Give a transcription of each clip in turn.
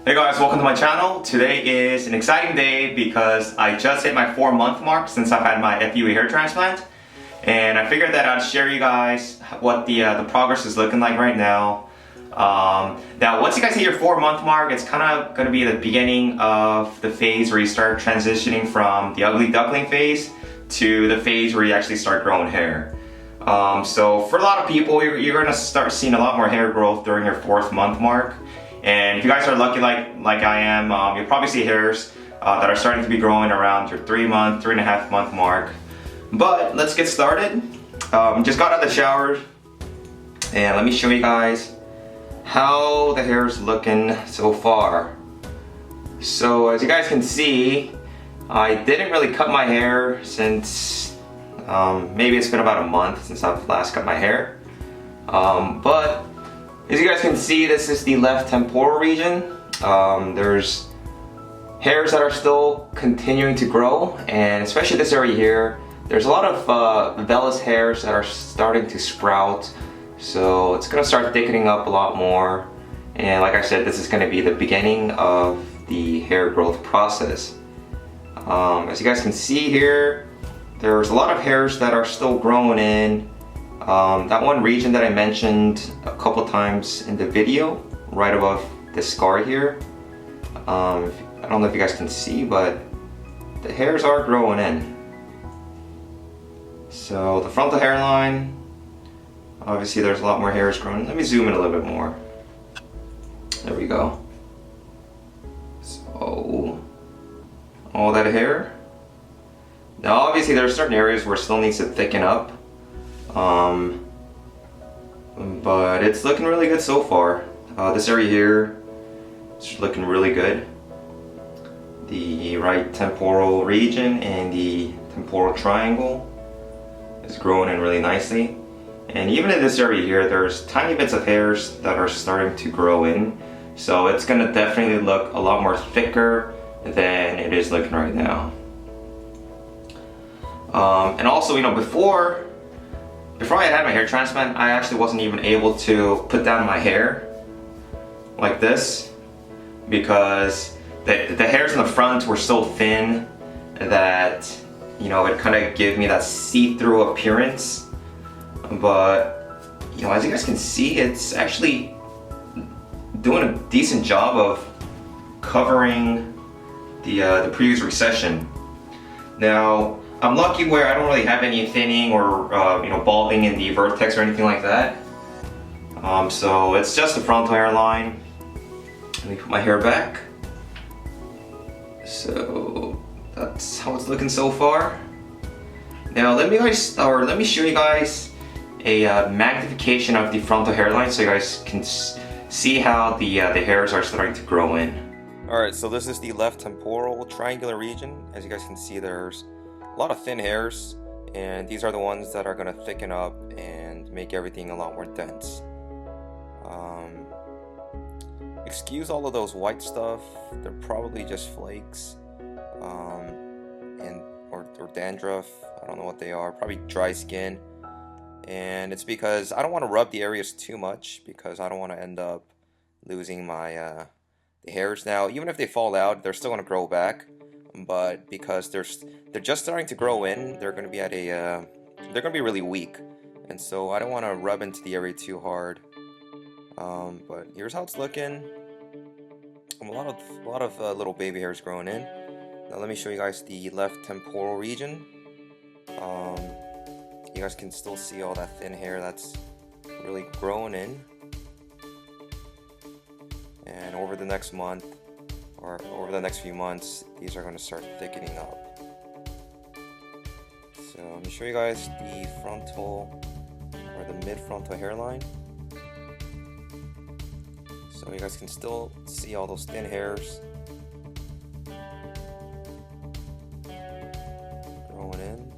Hey guys, welcome to my channel. Today is an exciting day because I just hit my 4-month mark since I've had my FUE hair transplant. And I figured that I'd share you guys what the progress is looking like right now. Now once you guys hit your 4-month mark, it's kind of going to be the beginning of the phase where you start transitioning from the ugly duckling phase to the phase where you actually start growing hair. So for a lot of people, you're going to start seeing a lot more hair growth during your 4th month mark. And if you guys are lucky like I am, you'll probably see hairs that are starting to be growing around your 3.5 month mark. But let's get started. Just got out of the shower and let me show you guys how the hair is looking so far. So as you guys can see, I didn't really cut my hair since maybe it's been about a month since I've last cut my hair. But as you guys can see, this is the left temporal region. There's hairs that are still continuing to grow, and especially this area here, there's a lot of vellus hairs that are starting to sprout. So it's gonna start thickening up a lot more. And like I said, this is gonna be the beginning of the hair growth process. As you guys can see here, there's a lot of hairs that are still growing in. That one region that I mentioned a couple times in the video, right above this scar here. I don't know if you guys can see, but the hairs are growing in. So the frontal hairline, obviously there's a lot more hairs growing. Let me zoom in a little bit more. There we go. So all that hair. Now obviously there are certain areas where it still needs to thicken up. But it's looking really good so far. This area here is looking really good. The right temporal region and the temporal triangle is growing in really nicely. And even in this area here, there's tiny bits of hairs that are starting to grow in. So it's gonna definitely look a lot more thicker than it is looking right now. And also, you know, before I had my hair transplant, I actually wasn't even able to put down my hair like this because the hairs in the front were so thin that, you know, it kind of gave me that see-through appearance. But, you know, as you guys can see, it's actually doing a decent job of covering the previous recession. Now, I'm lucky where I don't really have any thinning or you know, balding in the vertex or anything like that. So it's just the frontal hairline. Let me put my hair back. So that's how it's looking so far. Now let me show you guys a magnification of the frontal hairline so you guys can see how the hairs are starting to grow in. Alright, so this is the left temporal triangular region. As you guys can see, there's a lot of thin hairs, and these are the ones that are going to thicken up and make everything a lot more dense. Excuse all of those white stuff, they're probably just flakes or dandruff. I don't know what they are, probably dry skin. And it's because I don't want to rub the areas too much because I don't want to end up losing my the hairs. Now even if they fall out, they're still going to grow back. But because they're just starting to grow in, they're going to be at they're going to be really weak, and so I don't want to rub into the area too hard. But here's how it's looking. A lot of little baby hairs growing in. Now let me show you guys the left temporal region. You guys can still see all that thin hair that's really growing in, and over the next month, or over the next few months, these are going to start thickening up. So let me show you guys the frontal or the mid-frontal hairline. So you guys can still see all those thin hairs growing in.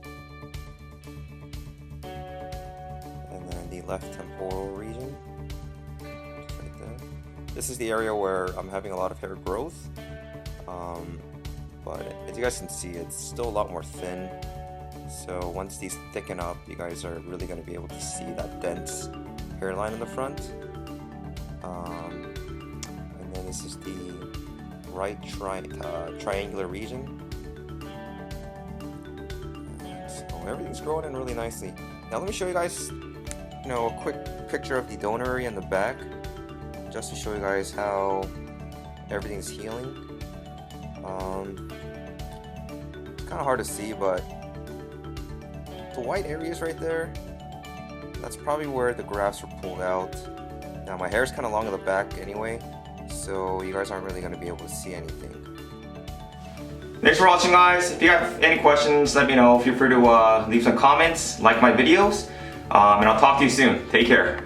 And then the left temporal region, just right there. This is the area where I'm having a lot of hair growth. But as you guys can see, it's still a lot more thin. So once these thicken up, you guys are really going to be able to see that dense hairline in the front. And then this is the right triangular region. So everything's growing in really nicely. Now let me show you guys, a quick picture of the donor area in the back, just to show you guys how everything's healing. It's kind of hard to see, but the white areas right there, that's probably where the grafts were pulled out. Now my hair is kind of long in the back anyway, so you guys aren't really going to be able to see anything. Thanks for watching, guys. If you have any questions, let me know. Feel free to leave some comments, like my videos, and I'll talk to you soon. Take care.